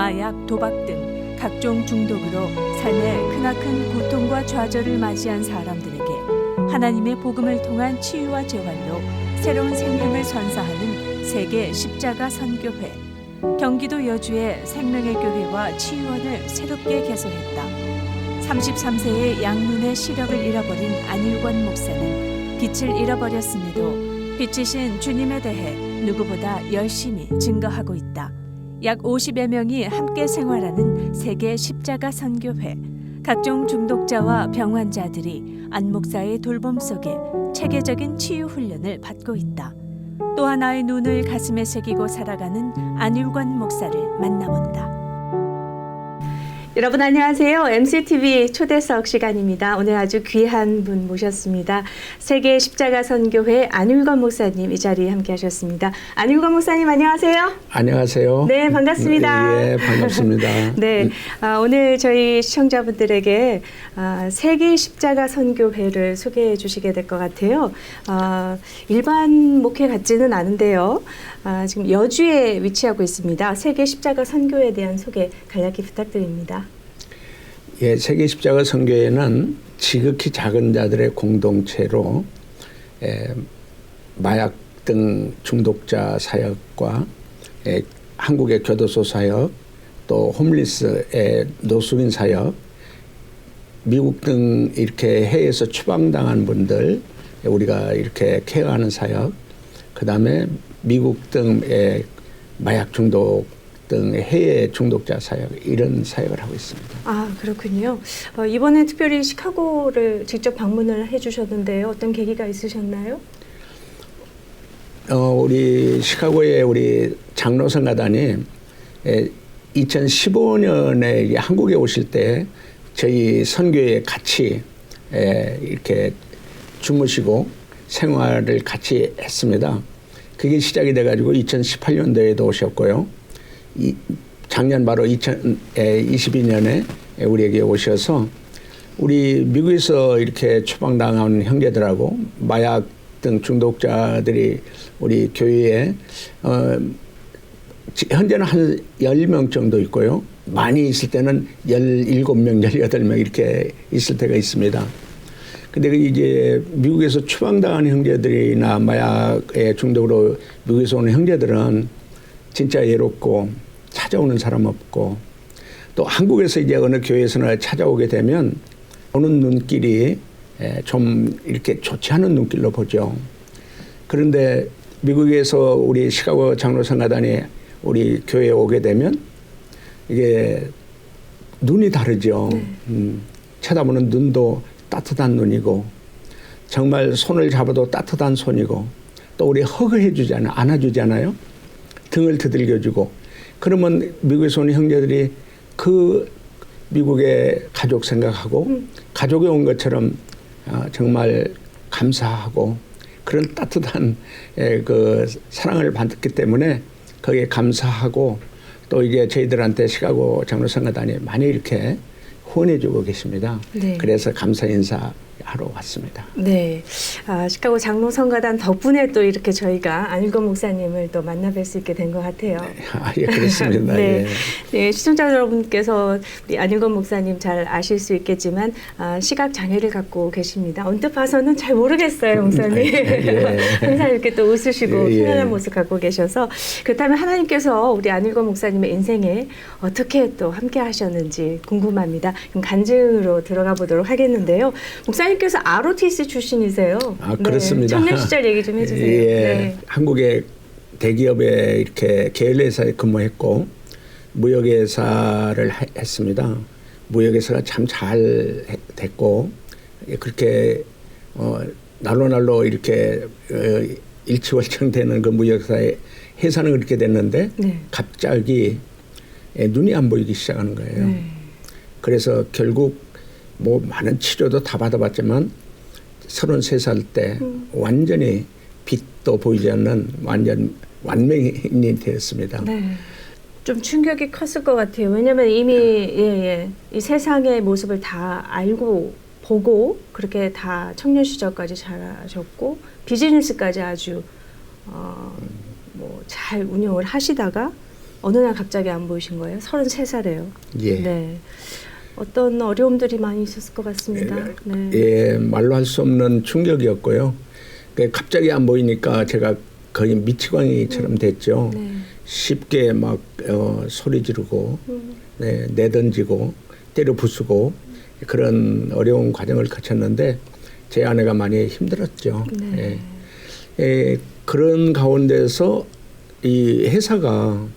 마약, 도박 등 각종 중독으로 삶의 크나큰 고통과 좌절을 맞이한 사람들에게 하나님의 복음을 통한 치유와 재활로 새로운 생명을 선사하는 세계 십자가 선교회. 경기도 여주의 생명의 교회와 치유원을 새롭게 개소했다. 33세의 양눈의 시력을 잃어버린 안일권 목사는 빛을 잃어버렸음에도 빛이신 주님에 대해 누구보다 열심히 증거하고 있다. 약 50여 명이 함께 생활하는 세계 십자가 선교회. 각종 중독자와 병환자들이 안 목사의 돌봄 속에 체계적인 치유 훈련을 받고 있다. 또 하나의 눈을 가슴에 새기고 살아가는 안일권 목사를 만나본다. 여러분 안녕하세요. MCTV 초대석 시간입니다. 오늘 아주 귀한 분 모셨습니다. 세계 십자가 선교회 안일권 목사님 이 자리에 함께 하셨습니다. 안일권 목사님 안녕하세요. 안녕하세요. 네, 반갑습니다. 예, 반갑습니다. 네, 오늘 저희 시청자분들에게 세계 십자가 선교회를 소개해 주시게 될 것 같아요. 일반 목회 같지는 않은데요. 지금 여주에 위치하고 있습니다. 세계 십자가 선교회에 대한 소개 간략히 부탁드립니다. 예, 세계 십자가 선교회는 지극히 작은 자들의 공동체로 마약 등 중독자 사역과 한국의 교도소 사역, 또 홈리스의 노숙인 사역, 미국 등 이렇게 해외에서 추방당한 분들 우리가 이렇게 케어하는 사역, 그 다음에 미국 등의 마약 중독 등 해외 중독자 사역, 이런 사역을 하고 있습니다. 아, 그렇군요. 이번에 특별히 시카고를 직접 방문을 해주셨는데요. 어떤 계기가 있으셨나요? 우리 시카고의 우리 장로성가단이 2015년에 한국에 오실 때 저희 선교에 같이 이렇게 주무시고 생활을 같이 했습니다. 그게 시작이 돼가지고 2018년도에도 오셨고요. 작년 바로 2022년에 우리에게 오셔서 우리 미국에서 이렇게 추방당한 형제들하고 마약 등 중독자들이 우리 교회에 현재는 한 10명 정도 있고요. 많이 있을 때는 17명, 18명 이렇게 있을 때가 있습니다. 근데 이제 미국에서 추방당한 형제들이나 마약의 중독으로 미국에서 오는 형제들은 진짜 외롭고 찾아오는 사람 없고, 또 한국에서 이제 어느 교회에서나 찾아오게 되면 오는 눈길이 좀 이렇게 좋지 않은 눈길로 보죠. 그런데 미국에서 우리 시카고 장로성가단이 우리 교회에 오게 되면 이게 눈이 다르죠. 쳐다보는 눈도 따뜻한 눈이고, 정말 손을 잡아도 따뜻한 손이고, 또 우리 허그해 주잖아요. 안아주잖아요. 등을 두들겨주고. 그러면 미국에서 오는 형제들이 그 미국의 가족 생각하고 가족이 온 것처럼 정말 감사하고 그런 따뜻한 그 사랑을 받았기 때문에 거기에 감사하고, 또 이게 저희들한테 시카고 장로성가단이 많이 이렇게 후원해주고 계십니다. 네. 그래서 감사 인사하러 왔습니다. 네, 시카고 장로성가단 덕분에 또 이렇게 저희가 안일권 목사님을 또 만나뵐 수 있게 된 것 같아요. 예, 그렇습니다. 네. 예. 네, 시청자 여러분께서 우리 안일권 목사님 잘 아실 수 있겠지만 시각 장애를 갖고 계십니다. 언뜻 봐서는 잘 모르겠어요, 목사님. 예. 항상 이렇게 또 웃으시고 예. 편안한 모습 갖고 계셔서, 그렇다면 하나님께서 우리 안일권 목사님의 인생에 어떻게 또 함께 하셨는지 궁금합니다. 그럼 간증으로 들어가 보도록 하겠는데요. 목사님께서 ROTC 출신이세요. 아, 그렇습니다. 네, 청년 시절 얘기 좀 해주세요. 예. 네. 한국의 대기업에 이렇게 계열회사에 근무했고 무역회사를 했습니다. 무역회사가 참 잘 됐고, 그렇게 날로 이렇게 일치월장되는 그 무역회사의 회사는 그렇게 됐는데 네. 갑자기 눈이 안 보이기 시작하는 거예요. 네. 그래서 결국 뭐 많은 치료도 다 받아봤지만 33살 때 완전히 빛도 보이지 않는 완전 완명인이 되었습니다. 네. 좀 충격이 컸을 것 같아요. 왜냐하면 이미 이 세상의 모습을 다 알고 보고 그렇게 다 청년 시절까지 잘하셨고 비즈니스까지 아주 뭐 잘 운영을 하시다가 어느 날 갑자기 안 보이신 거예요? 33살이에요. 예. 네. 어떤 어려움들이 많이 있었을 것 같습니다. 네. 예, 말로 할 수 없는 충격이었고요. 갑자기 안 보이니까 제가 거의 미치광이처럼 됐죠. 네. 쉽게 막 소리 지르고 네, 내던지고 때려 부수고 그런 어려운 과정을 거쳤는데 제 아내가 많이 힘들었죠. 네. 예, 그런 가운데서 이 회사가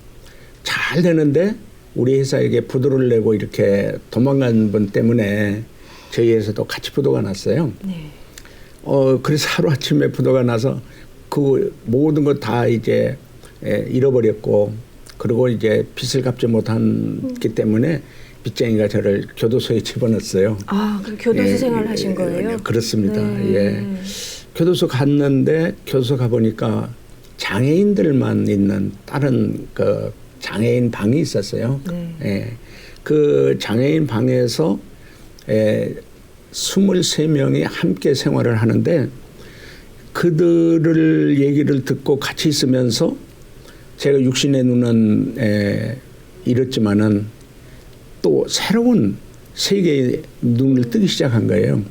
잘 되는데 우리 회사에게 부도를 내고 이렇게 도망간 분 때문에 저희 회사도 같이 부도가 났어요. 네. 그래서 하루아침에 부도가 나서 그 모든 것 다 이제 잃어버렸고 그리고 이제 빚을 갚지 못했기 때문에 빚쟁이가 저를 교도소에 집어넣었어요. 아, 그럼 교도소 생활을 하신 거예요? 그렇습니다. 네. 예. 교도소 갔는데 교도소 가보니까 장애인들만 있는 다른 그 장애인 방이 있었어요. 네. 예. 그 장애인 방에서 23명이 함께 생활을 하는데 그들을 얘기를 듣고 같이 있으면서 제가 육신의 눈은 잃었지만은 또 새로운 세계의 눈을 뜨기 시작한 거예요.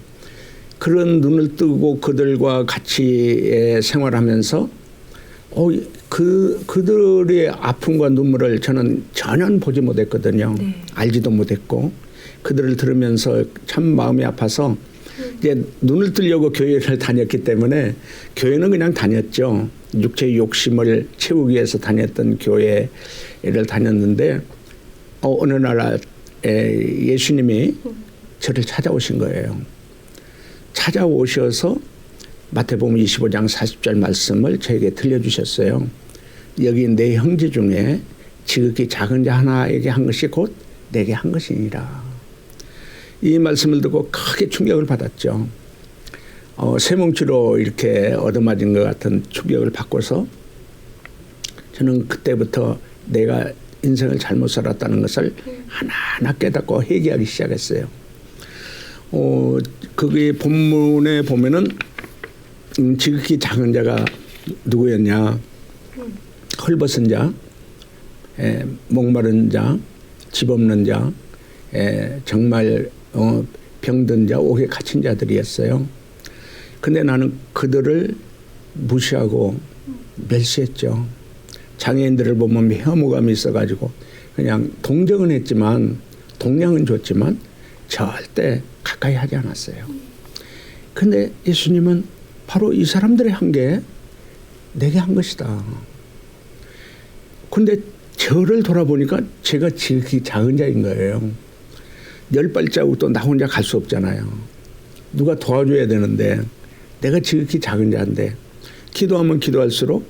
그런 눈을 뜨고 그들과 같이 생활하면서 그들의 아픔과 눈물을 저는 전혀 보지 못했거든요. 네. 알지도 못했고 그들을 들으면서 참 마음이 아파서 이제 눈을 뜨려고 교회를 다녔기 때문에 교회는 그냥 다녔죠. 육체의 욕심을 채우기 위해서 다녔던 교회를 다녔는데 어느 날 예수님이 저를 찾아오신 거예요. 찾아오셔서 마태복음 25장 40절 말씀을 저에게 들려주셨어요. 여기 내 형제 중에 지극히 작은 자 하나에게 한 것이 곧 내게 한 것이니라. 이 말씀을 듣고 크게 충격을 받았죠. 쇠뭉치로 이렇게 얻어맞은 것 같은 충격을 받고서 저는 그때부터 내가 인생을 잘못 살았다는 것을 하나하나 깨닫고 회개하기 시작했어요. 그게 본문에 보면은 지극히 작은 자가 누구였냐? 헐벗은 자, 목마른 자, 집 없는 자, 정말 병든 자, 옥에 갇힌 자들이었어요. 근데 나는 그들을 무시하고 멸시했죠. 장애인들을 보면 혐오감이 있어가지고 그냥 동정은 했지만 동량은 줬지만 절대 가까이 하지 않았어요. 근데 예수님은 바로 이 사람들의 한 게 내게 한 것이다. 근데 저를 돌아보니까 제가 지극히 작은 자인 거예요. 10발자국도 나 혼자 갈 수 없잖아요. 누가 도와줘야 되는데 내가 지극히 작은 자인데 기도하면 기도할수록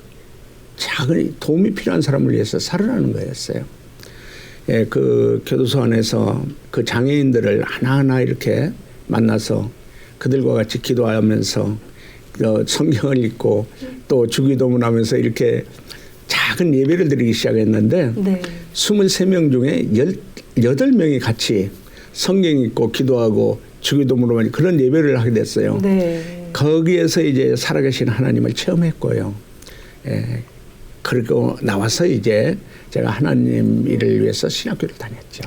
작은 도움이 필요한 사람을 위해서 살으라는 거였어요. 예, 그 교도소 안에서 그 장애인들을 하나하나 이렇게 만나서 그들과 같이 기도하면서 성경을 읽고 또 주기도문하면서 이렇게 작은 예배를 드리기 시작했는데 네. 23명 중에 18명이 같이 성경 읽고 기도하고 주기도문하는 그런 예배를 하게 됐어요. 네. 거기에서 이제 살아계신 하나님을 체험했고요. 예, 그리고 나와서 이제 제가 하나님 일을 위해서 신학교를 다녔죠.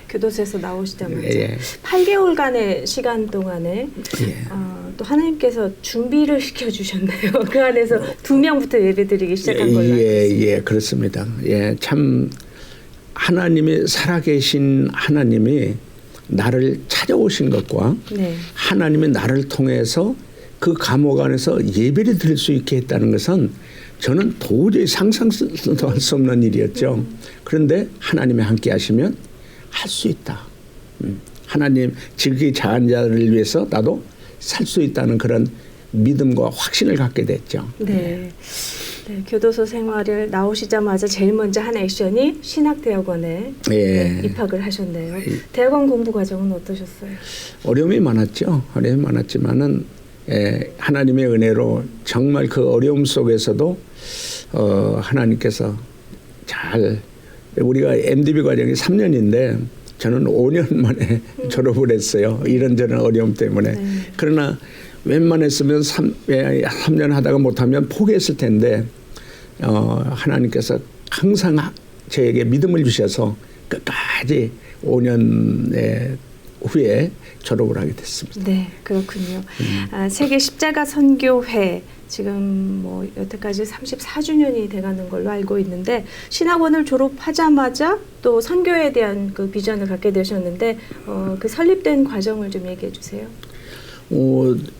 교도소에서 나오시자마자 예. 8개월간의 시간 동안에 또 하나님께서 준비를 시켜주셨네요. 그 안에서 2명부터 예배드리기 시작한 걸로 알고 있습니다. 예, 그렇습니다. 예, 참 하나님이 살아계신 하나님이 나를 찾아오신 것과 네. 하나님이 나를 통해서 그 감옥 안에서 예배를 드릴 수 있게 했다는 것은 저는 도저히 상상도 할 수 없는 일이었죠. 그런데 하나님이 함께 하시면 할 수 있다. 하나님 지극히 작은 자를 위해서 나도 살 수 있다는 그런 믿음과 확신을 갖게 됐죠. 네. 네, 교도소 생활을 나오시자마자 제일 먼저 한 액션이 신학대학원에 예. 입학을 하셨네요. 대학원 공부 과정은 어떠셨어요? 어려움이 많았죠. 어려움이 많았지만은 하나님의 은혜로 정말 그 어려움 속에서도 하나님께서 잘 우리가 MDB 과정이 3년인데 저는 5년 만에 졸업을 했어요. 이런저런 어려움 때문에. 네. 그러나 웬만했으면 3년 하다가 못하면 포기했을 텐데 하나님께서 항상 저에게 믿음을 주셔서 끝까지 5년 후에 졸업을 하게 됐습니다. 네, 그렇군요. 세계 십자가 선교회 지금 뭐 여태까지 34주년이 돼가는 걸로 알고 있는데 신학원을 졸업하자마자 또 선교에 대한 그 비전을 갖게 되셨는데 그 설립된 과정을 좀 얘기해 주세요.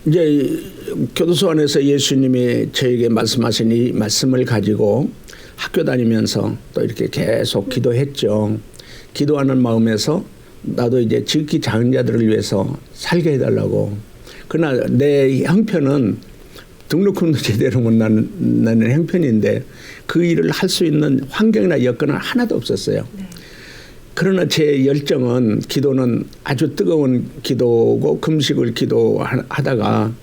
이제 교도소 안에서 예수님이 저에게 말씀하신 이 말씀을 가지고 학교 다니면서 또 이렇게 계속 기도했죠. 기도하는 마음에서 나도 이제 지극히 작은 자들을 위해서 살게 해달라고. 그러나 내 형편은 등록금도 제대로 못 나는 형편인데 그 일을 할 수 있는 환경이나 여건은 하나도 없었어요. 네. 그러나 제 열정은 기도는 아주 뜨거운 기도고 금식을 기도하다가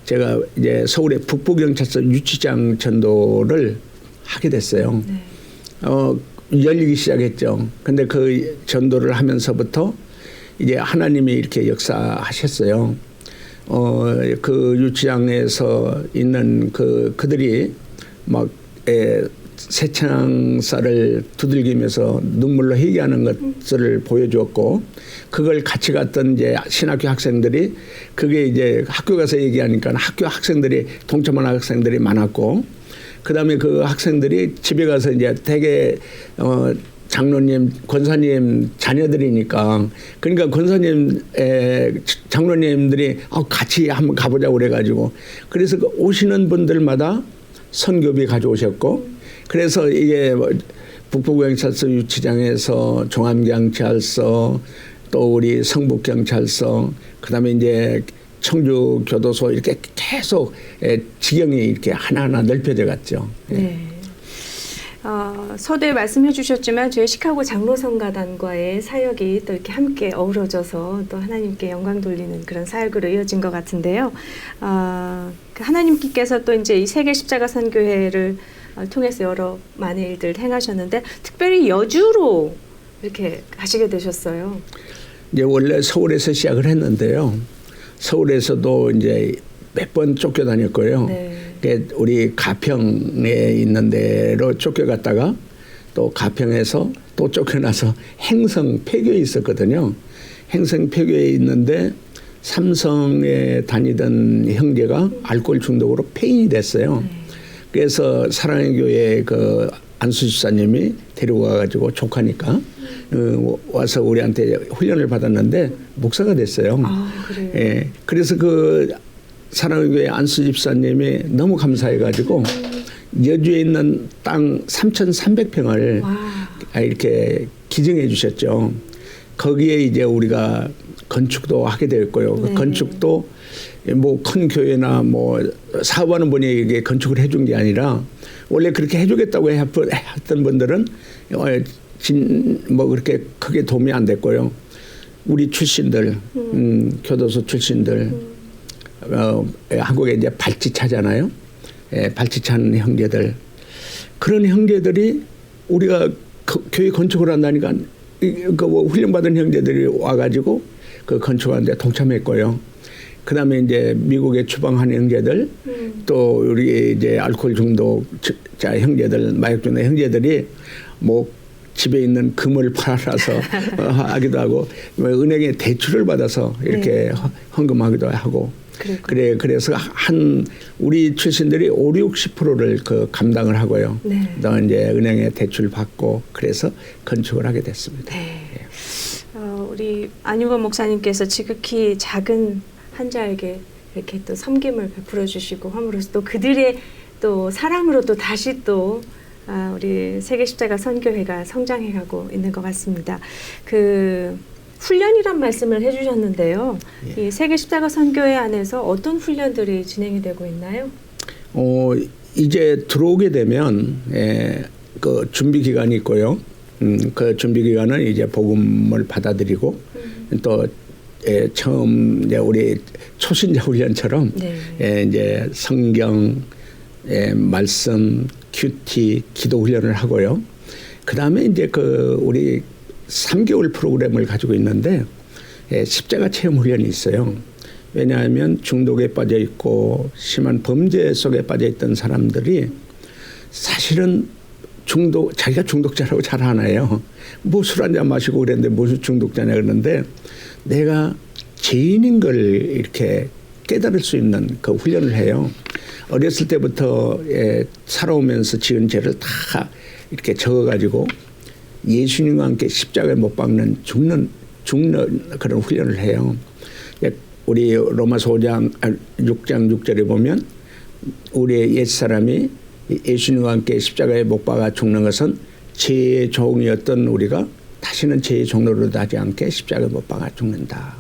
제가 이제 서울의 북부경찰서 유치장 전도를 하게 됐어요. 네. 열리기 시작했죠. 근데 그 전도를 하면서부터 이제 하나님이 이렇게 역사하셨어요. 그 유치장에서 있는 그들이 막 새창살을 두들기면서 눈물로 회개하는 것을 보여주었고, 그걸 같이 갔던 이제 신학교 학생들이 그게 이제 학교 가서 얘기하니까 학교 학생들이 동참하는 학생들이 많았고, 그다음에 그 학생들이 집에 가서 이제 되게 장로님, 권사님 자녀들이니까, 그러니까 권사님, 장로님들이 같이 한번 가보자고 그래가지고, 그래서 그 오시는 분들마다 선교비 가져오셨고, 그래서 이게 북부경찰서 유치장에서 종암경찰서, 또 우리 성북경찰서, 그다음에 이제 청주교도소 이렇게 계속 지경이 이렇게 하나하나 넓혀져 갔죠. 네. 서두에 말씀해 주셨지만 저희 시카고 장로성가단과의 사역이 또 이렇게 함께 어우러져서 또 하나님께 영광 돌리는 그런 사역으로 이어진 것 같은데요. 그 하나님께서 또 이제 이 세계 십자가 선교회를 통해서 여러 많은 일들을 행하셨는데 특별히 여주로 이렇게 가시게 되셨어요. 이제 원래 서울에서 시작을 했는데요. 서울에서도 이제 몇 번 쫓겨다녔고요. 네. 우리 가평에 있는 데로 쫓겨갔다가 또 가평에서 또 쫓겨나서 행성 폐교에 있었거든요. 행성 폐교에 있는데 삼성에 다니던 형제가 알코올 중독으로 폐인이 됐어요. 그래서 사랑의 교회 그 안수 집사님이 데리고 가가지고 족하니까 와서 우리한테 훈련을 받았는데 목사가 됐어요. 그래요? 예. 그래서 그 사랑의 교회 안수 집사님이 너무 감사해가지고 여주에 있는 땅 3,300평을 이렇게 기증해 주셨죠. 거기에 이제 우리가 건축도 하게 되었고요. 네. 그 건축도 뭐 큰 교회나 뭐 사업하는 분에게 건축을 해준 게 아니라 원래 그렇게 해주겠다고 했던 분들은 뭐 그렇게 크게 도움이 안 됐고요. 우리 출신들, 교도소 출신들, 한국에 이제 발치차잖아요. 발치차는 형제들. 그런 형제들이 우리가 교회 건축을 한다니까 훈련받은 형제들이 와가지고 그 건축하는데 동참했고요. 그 다음에 이제 미국의 추방한 형제들, 또 우리 이제 알코올 중독자 형제들, 마약 중독 형제들이 뭐 집에 있는 금을 팔아서 하기도 하고, 은행에 대출을 받아서 이렇게 헌금하기도 하고, 그래서 우리 출신들이 50-60%를 그 감당을 하고요. 네. 그다음에 이제 은행에 대출 받고 그래서 건축을 하게 됐습니다. 네. 우리 안유건 목사님께서 지극히 작은 한자에게 이렇게 또 섬김을 베풀어 주시고 함으로써 또 그들의 또 사랑으로 또 다시 또 우리 세계 십자가 선교회가 성장해가고 있는 것 같습니다. 그 훈련이란 말씀을 해주셨는데요. 이 세계 십자가 선교회 안에서 어떤 훈련들이 진행이 되고 있나요? 이제 들어오게 되면 그 준비 기간이 있고요. 그 준비 기간은 이제 복음을 받아들이고 또 처음 이제 우리 초신자 훈련처럼 이제 성경, 말씀, 큐티, 기도 훈련을 하고요. 그 다음에 이제 그 우리 3개월 프로그램을 가지고 있는데 십자가 체험 훈련이 있어요. 왜냐하면 중독에 빠져 있고 심한 범죄 속에 빠져 있던 사람들이 사실은 자기가 중독자라고 잘 하나요. 뭐 술 한잔 마시고 그랬는데 무슨 중독자냐 그러는데 내가 죄인인 걸 이렇게 깨달을 수 있는 그 훈련을 해요. 어렸을 때부터 살아오면서 지은 죄를 다 이렇게 적어가지고 예수님과 함께 십자가에 못 박는 죽는 그런 훈련을 해요. 우리 로마서 6장 6절에 보면 우리의 옛사람이 예수님과 함께 십자가에 못 박아 죽는 것은 죄의 종이었던 우리가 다시는 죄의 종로로 하지 않게 십자가에 못 박아 죽는다.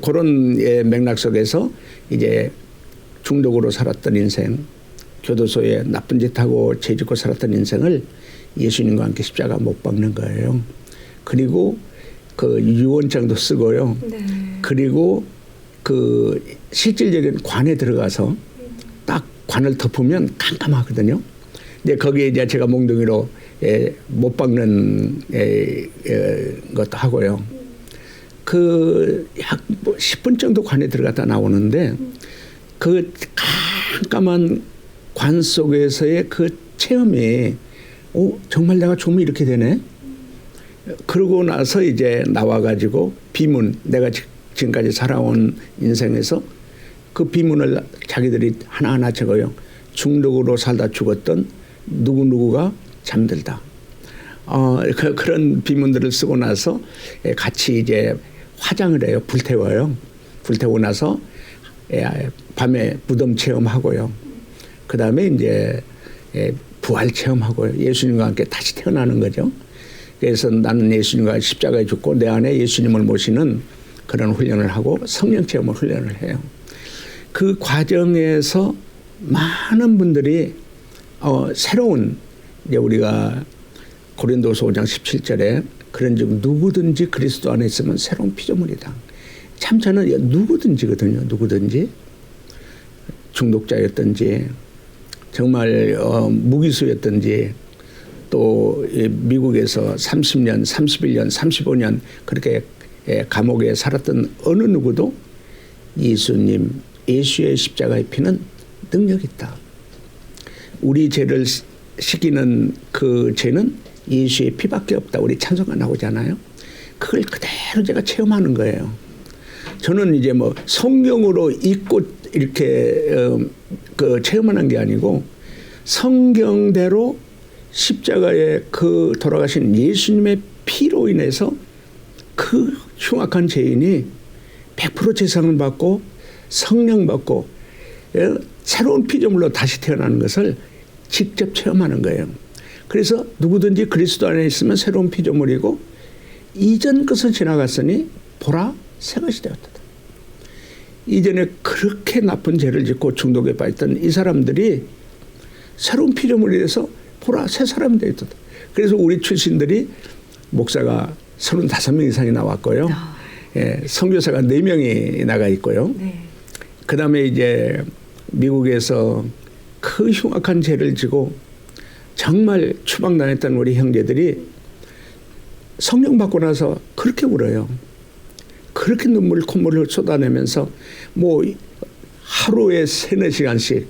그런 맥락 속에서 이제 중독으로 살았던 인생, 교도소에 나쁜 짓 하고 죄 짓고 살았던 인생을 예수님과 함께 십자가 못 박는 거예요. 그리고 그 유언장도 쓰고요. 네. 그리고 그 실질적인 관에 들어가서 딱 관을 덮으면 깜깜하거든요. 근데 거기에 이제 제가 몽둥이로 못 박는 것도 하고요. 그 약 10분 정도 관에 들어갔다 나오는데 그 깜깜한 관 속에서의 그 체험이 정말 내가 죽으면 이렇게 되네. 그러고 나서 이제 나와가지고 비문, 내가 지금까지 살아온 인생에서 그 비문을 자기들이 하나하나 적어요. 중독으로 살다 죽었던 누구누구가 잠들다. 그런 비문들을 쓰고 나서 같이 이제 화장을 해요. 불태워요. 불태우고 나서 밤에 무덤 체험하고요. 그 다음에 이제 부활 체험하고요. 예수님과 함께 다시 태어나는 거죠. 그래서 나는 예수님과 십자가에 죽고 내 안에 예수님을 모시는 그런 훈련을 하고 성령 체험을 훈련을 해요. 그 과정에서 많은 분들이 새로운 이제 우리가 고린도서 5장 17절에 그런즉 누구든지 그리스도 안에 있으면 새로운 피조물이다. 참 저는 누구든지거든요. 누구든지 중독자였든지 정말 무기수였든지 또 미국에서 30년, 31년, 35년 그렇게 감옥에 살았던 어느 누구도 예수님, 예수의 십자가의 피는 능력이 있다. 우리 죄를 시키는 그 죄는 예수의 피밖에 없다. 우리 찬송가 나오잖아요. 그걸 그대로 제가 체험하는 거예요. 저는 이제 뭐 성경으로 읽고 이렇게 체험하는 게 아니고 성경대로 십자가에 그 돌아가신 예수님의 피로 인해서 그 흉악한 죄인이 100% 재상을 받고 성령 받고 새로운 피조물로 다시 태어나는 것을 직접 체험하는 거예요. 그래서 누구든지 그리스도 안에 있으면 새로운 피조물이고 이전 것은 지나갔으니 보라 새 것이 되었다. 이전에 그렇게 나쁜 죄를 짓고 중독에 빠졌던 이 사람들이 새로운 피조물이 돼서 보라 새 사람이 되었다. 그래서 우리 출신들이 목사가 35명 이상이 나왔고요. 선교사가 4명이 나가 있고요. 네. 그다음에 이제 미국에서 그 흉악한 죄를 지고 정말 추방당했던 우리 형제들이 성령 받고 나서 그렇게 울어요. 그렇게 콧물을 쏟아내면서 뭐 하루에 3-4시간씩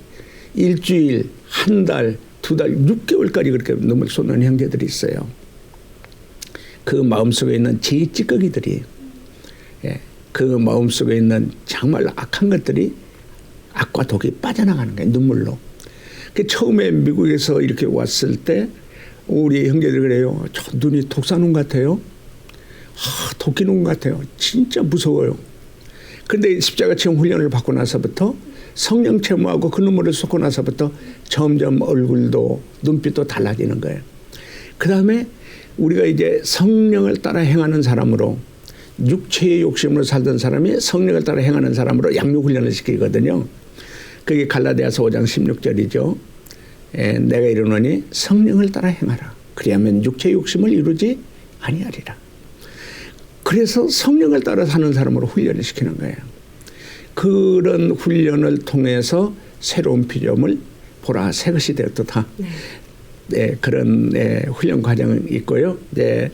일주일, 한 달, 2달, 6개월까지 그렇게 눈물 쏟는 형제들이 있어요. 그 마음속에 있는 죄의 찌꺼기들이 그 마음속에 있는 정말 악한 것들이 악과 독이 빠져나가는 거예요. 눈물로. 처음에 미국에서 이렇게 왔을 때 우리 형제들 그래요. 저 눈이 독사눈 같아요. 도끼눈 같아요. 진짜 무서워요. 그런데 십자가 체험 훈련을 받고 나서부터 성령 체험하고 그 눈물을 쏟고 나서부터 점점 얼굴도 눈빛도 달라지는 거예요. 그 다음에 우리가 이제 성령을 따라 행하는 사람으로 육체의 욕심으로 살던 사람이 성령을 따라 행하는 사람으로 양육 훈련을 시키거든요. 그게 갈라디아서 5장 16절이죠. 내가 이르노니 성령을 따라 행하라. 그리하면 육체의 욕심을 이루지 아니하리라. 그래서 성령을 따라 사는 사람으로 훈련을 시키는 거예요. 그런 훈련을 통해서 새로운 피조물 보라 새 것이 되었다. 네, 그런 훈련 과정이 있고요. 이제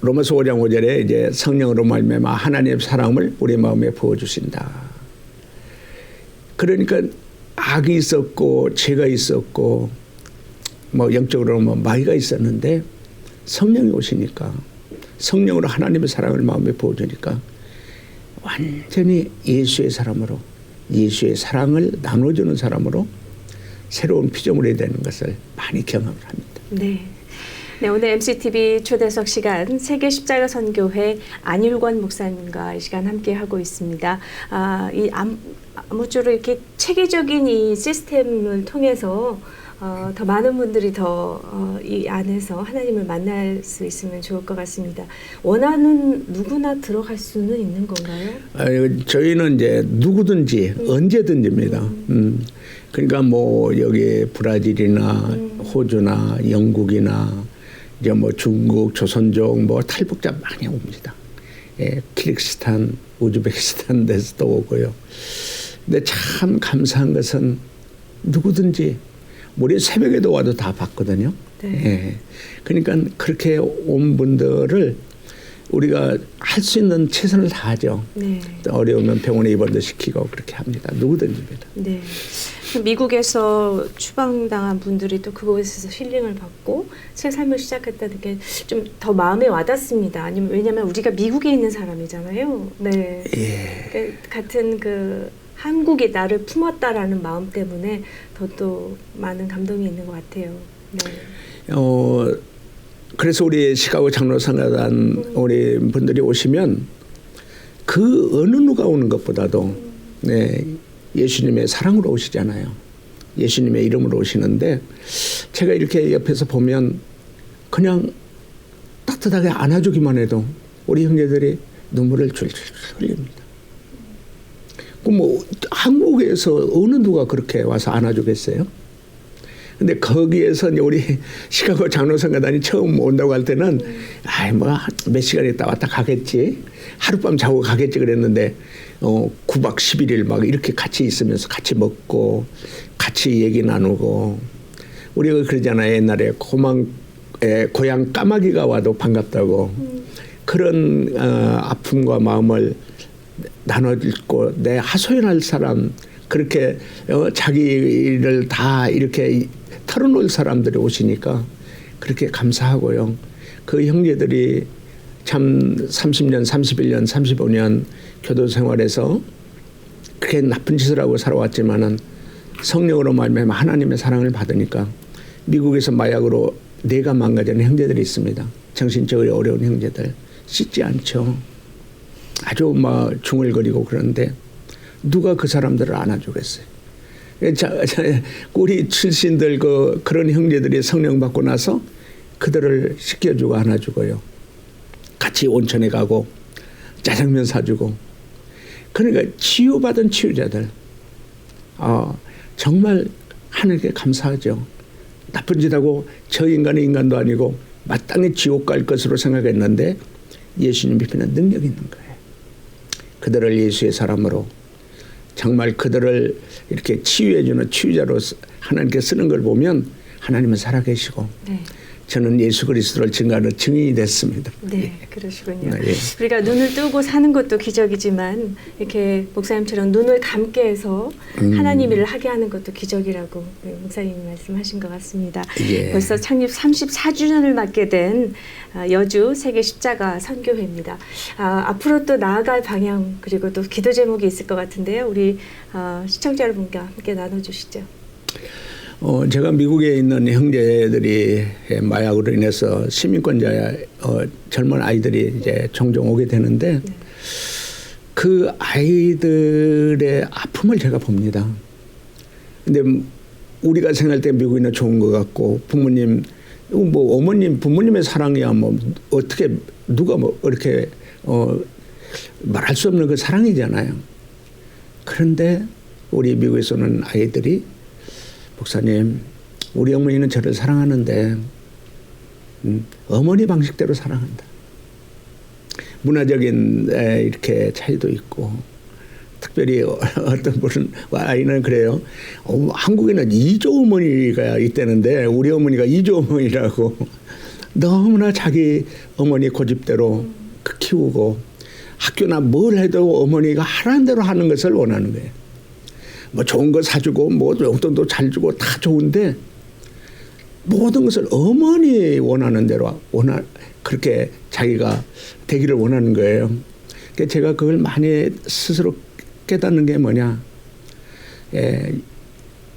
로마서 5장 5절에 이제 성령으로 말미암아 하나님의 사랑을 우리 마음에 부어 주신다. 그러니까 악이 있었고 죄가 있었고 뭐 영적으로 뭐 마귀가 있었는데 성령이 오시니까 성령으로 하나님의 사랑을 마음에 부어주니까 완전히 예수의 사람으로 예수의 사랑을 나눠주는 사람으로 새로운 피조물이 되는 것을 많이 경험을 합니다. 네. 네, 오늘 MCTV 초대석 시간 세계 십자가 선교회 안율권 목사님과 이 시간 함께 하고 있습니다. 이 아무쪼록 이렇게 체계적인 이 시스템을 통해서 더 많은 분들이 더 이 안에서 하나님을 만날 수 있으면 좋을 것 같습니다. 원하는 누구나 들어갈 수는 있는 건가요? 저희는 이제 누구든지 언제든지입니다. 그러니까 뭐 여기 브라질이나 호주나 영국이나 이제 뭐 중국, 조선족 뭐 탈북자 많이 옵니다. 예, 키르기스탄, 우즈베키스탄 데서도 오고요. 근데 참 감사한 것은 누구든지 우리 새벽에도 와도 다 봤거든요. 네. 예. 그러니까 그렇게 온 분들을 우리가 할 수 있는 최선을 다하죠. 네. 어려우면 병원에 입원도 시키고 그렇게 합니다. 누구든지입니다. 네. 미국에서 추방당한 분들이 또 그곳에서 힐링을 받고 새 삶을 시작했다는 게 좀 더 마음에 와닿습니다. 아니면 왜냐하면 우리가 미국에 있는 사람이잖아요. 네. 예. 같은 그 한국이 나를 품었다라는 마음 때문에 더 또 많은 감동이 있는 것 같아요. 네. 그래서 우리 시카고 장로상가단 우리 분들이 오시면 그 어느 누가 오는 것보다도 네, 예수님의 사랑으로 오시잖아요. 예수님의 이름으로 오시는데 제가 이렇게 옆에서 보면 그냥 따뜻하게 안아주기만 해도 우리 형제들이 눈물을 줄줄 흘립니다. 뭐 한국에서 어느 누가 그렇게 와서 안아주겠어요? 근데 거기에서 이제 우리 시카고 장로성가단이 처음 온다고 할 때는 아이 뭐 몇 시간 있다 왔다 가겠지, 하룻밤 자고 가겠지 그랬는데 9박 11일 막 이렇게 같이 있으면서 같이 먹고 같이 얘기 나누고 우리가 그러잖아요. 옛날에 고향 까마귀가 와도 반갑다고 그런 아픔과 마음을 나눠주고 내 하소연할 사람 그렇게 자기를 다 이렇게 털어놓을 사람들이 오시니까 그렇게 감사하고요. 그 형제들이 참 30년, 31년, 35년 교도 생활에서 그렇게 나쁜 짓을 하고 살아왔지만은 성령으로 말미암아 하나님의 사랑을 받으니까 미국에서 마약으로 뇌가 망가지는 형제들이 있습니다. 정신적으로 어려운 형제들 씻지 않죠. 아주 막 중얼거리고 그러는데 누가 그 사람들을 안아주겠어요. 우리 출신들 그런 형제들이 성령 받고 나서 그들을 씻겨주고 안아주고요. 같이 온천에 가고 짜장면 사주고. 그러니까 치유받은 치유자들 정말 하나님께 감사하죠. 나쁜 짓하고 저 인간은 인간도 아니고 마땅히 지옥 갈 것으로 생각했는데 예수님 비피는 능력이 있는 거예요. 그들을 예수의 사람으로 정말 그들을 이렇게 치유해주는 치유자로 하나님께 쓰는 걸 보면 하나님은 살아계시고 네. 저는 예수 그리스도를 증거하는 증인이 됐습니다. 네, 그러시군요. 네. 우리가 눈을 뜨고 사는 것도 기적이지만 이렇게 목사님처럼 눈을 감게 해서 하나님 일을 하게 하는 것도 기적이라고 목사님이 말씀하신 것 같습니다. 예. 벌써 창립 34주년을 맞게 된 여주 세계 십자가 선교회입니다. 앞으로 또 나아갈 방향 그리고 또 기도 제목이 있을 것 같은데요. 우리 시청자 여러분과 함께 나눠주시죠. 제가 미국에 있는 형제들이 마약으로 인해서 시민권자 젊은 아이들이 이제 종종 오게 되는데 그 아이들의 아픔을 제가 봅니다. 근데 우리가 생각할 때 미국인은 좋은 것 같고 부모님 뭐 어머님 부모님의 사랑이야 뭐 어떻게 누가 뭐 이렇게 말할 수 없는 그 사랑이잖아요. 그런데 우리 미국에서는 아이들이 목사님, 우리 어머니는 저를 사랑하는데 어머니 방식대로 사랑한다. 문화적인 이렇게 차이도 있고 특별히 어떤 분은 아이는 그래요. 한국에는 2조 어머니가 있다는데 우리 어머니가 2조 어머니라고 너무나 자기 어머니 고집대로 키우고 학교나 뭘 해도 어머니가 하라는 대로 하는 것을 원하는 거예요. 뭐 좋은 거 사주고 뭐 용돈도 잘 주고 다 좋은데 모든 것을 어머니 원하는 대로 그렇게 자기가 되기를 원하는 거예요. 그러니까 제가 그걸 많이 스스로 깨닫는 게 뭐냐.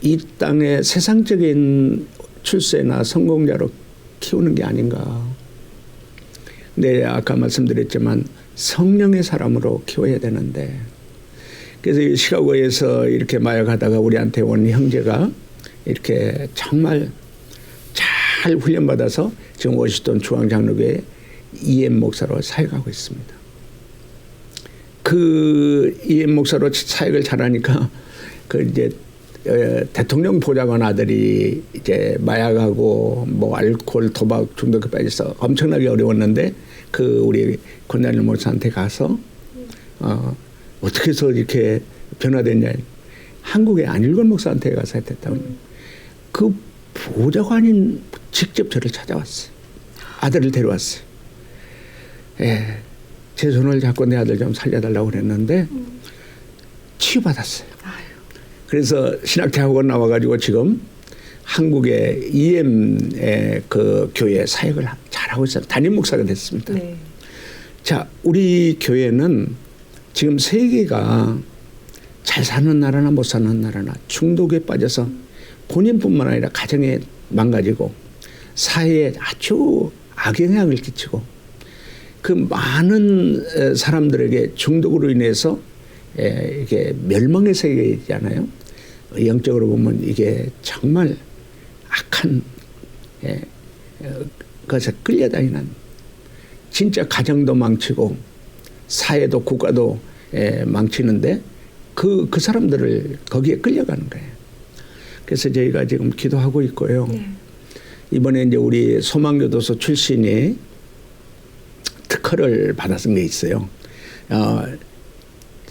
이 땅의 세상적인 출세나 성공자로 키우는 게 아닌가. 네, 아까 말씀드렸지만 성령의 사람으로 키워야 되는데, 그래서 시카고에서 이렇게 마약하다가 우리한테 온 형제가 이렇게 정말 잘 훈련받아서 지금 워싱턴 중앙장로교회 이엠 목사로 사역하고 있습니다. 그 이엠 목사로 사역을 잘하니까 그 이제 대통령 보좌관 아들이 이제 마약하고 뭐 알코올, 도박 중독에 빠져서 엄청나게 어려웠는데 그 우리 권단일 목사한테 가서 어떻게 해서 이렇게 변화됐냐. 한국의 안일권 목사한테 가서 했다고. 그 보좌관인 직접 저를 찾아왔어요. 아들을 데려왔어요. 예, 제 손을 잡고 내 아들 좀 살려달라고 그랬는데 치유받았어요. 그래서 신학대학원 나와가지고 지금 한국의 EM의 그 교회 사역을 잘하고 있어요. 담임 목사가 됐습니다. 네. 자, 우리 교회는 지금 세계가 잘 사는 나라나 못 사는 나라나 중독에 빠져서 본인뿐만 아니라 가정에 망가지고 사회에 아주 악영향을 끼치고 그 많은 사람들에게 중독으로 인해서 이게 멸망의 세계이잖아요. 영적으로 보면 이게 정말 악한 것에 끌려다니는, 진짜 가정도 망치고 사회도 국가도 망치는데 그 사람들을 거기에 끌려가는 거예요. 그래서 저희가 지금 기도하고 있고요. 네. 이번에 이제 우리 소망교도소 출신이 특허를 받았은 게 있어요.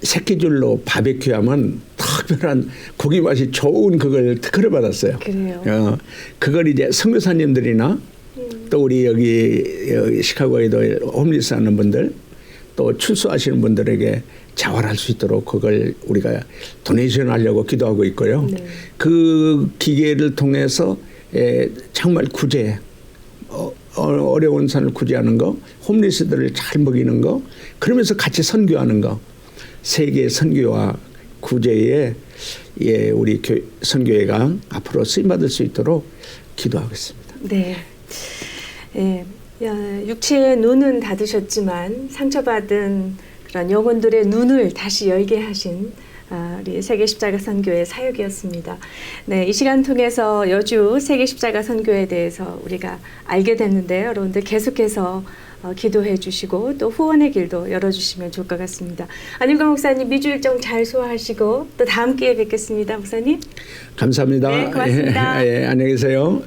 새끼줄로 바베큐 하면 특별한 고기 맛이 좋은 그걸 특허를 받았어요. 그래요. 그걸 이제 선교사님들이나 또 우리 여기 시카고에도 홈리스 하는 분들 또 출소하시는 분들에게 자활할 수 있도록 그걸 우리가 도네이션 하려고 기도하고 있고요. 네. 그 기계를 통해서 정말 구제, 어려운 사람을 구제하는 거, 홈리스들을 잘 먹이는 거, 그러면서 같이 선교하는 거, 세계 선교와 구제에 우리 선교회가 앞으로 쓰임받을 수 있도록 기도하겠습니다. 네. 예, 육체의 눈은 닫으셨지만 상처받은 그런 영혼들의 눈을 다시 열게 하신 우리 세계 십자가 선교회 사역이었습니다. 네, 이 시간 통해서 여주 세계 십자가 선교에 대해서 우리가 알게 됐는데요. 여러분들 계속해서 기도해 주시고 또 후원의 길도 열어주시면 좋을 것 같습니다. 안일권 목사님 미주 일정 잘 소화하시고 또 다음 기회에 뵙겠습니다. 목사님. 감사합니다. 네, 고맙습니다. 안녕히 계세요.